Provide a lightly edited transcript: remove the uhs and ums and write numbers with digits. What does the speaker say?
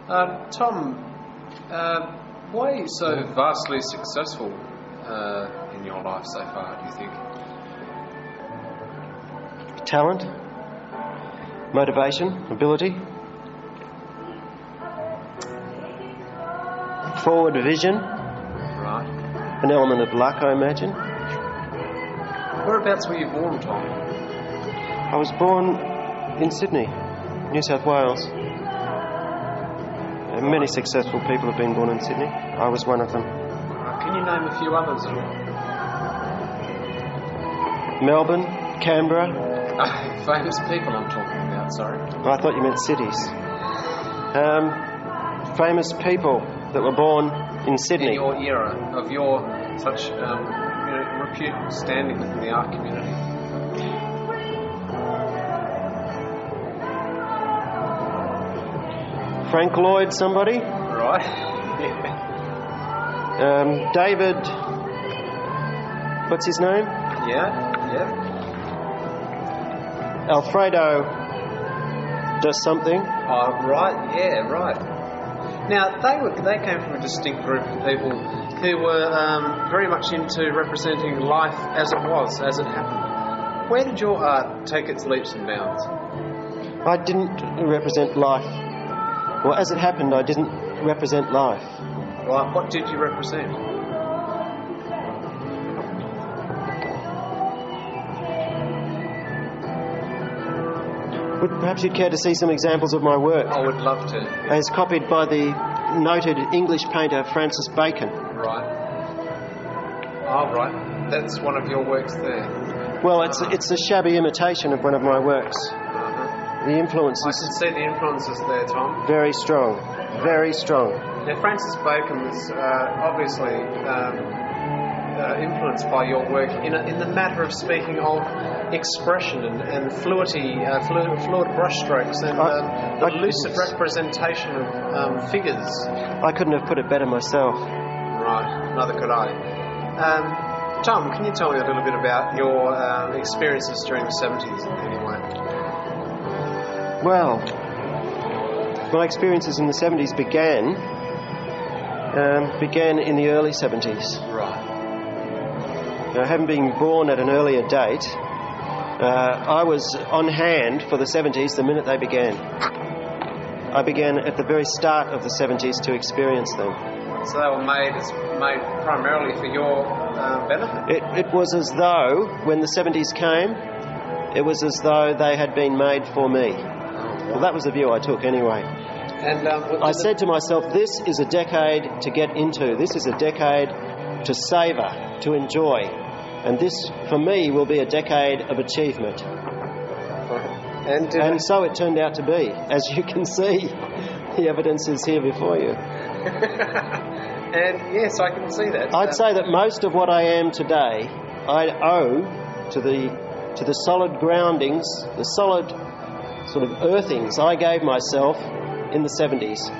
Tom, why are you so vastly successful in your life so far, do you think? Talent, motivation, ability, forward vision, Right. an element of luck, I imagine. Whereabouts were you born, Tom? I was born in Sydney, New South Wales. Many successful people have been born in Sydney. I was one of them. Can you name a few others at all? Melbourne, Canberra. Famous people I'm talking about, sorry. I thought you meant cities. Famous people that were born in Sydney. In your era, of your such repute standing within the art community. Frank Lloyd, somebody. Right. David, what's his name? Yeah. Alfredo does something. Oh, right. Yeah, right. Now, they came from a distinct group of people who were very much into representing life as it was, as it happened. Where did your art take its leaps and bounds? I didn't represent life. Well, as it happened, I didn't represent life. Right. What did you represent? Perhaps you'd care to see some examples of my work. I would love to. As copied by the noted English painter Francis Bacon. Right. Oh, right. That's one of your works there. Well, it's a shabby imitation of one of my works. The influences... I can see the influences there, Tom. Very strong. Very strong. Now, Francis Bacon was obviously influenced by your work in the matter of speaking of expression and fluid brushstrokes and the lucid representation of figures. I couldn't have put it better myself. Right, neither could I. Tom, can you tell me a little bit about your experiences during the 70s anyway? Well, my experiences in the 70s began in the early 70s. Right. Now, having been born at an earlier date, I was on hand for the 70s the minute they began. I began at the very start of the 70s to experience them. So they were made primarily for your benefit? It was as though, when the 70s came, it was as though they had been made for me. Well, that was the view I took anyway. And I said to myself, this is a decade to get into. This is a decade to savour, to enjoy. And this, for me, will be a decade of achievement. And so it turned out to be. As you can see, the evidence is here before you. And yes, I can see that. I'd say that most of what I am today, I owe to the solid groundings, the solid sort of earthings I gave myself in the 70s.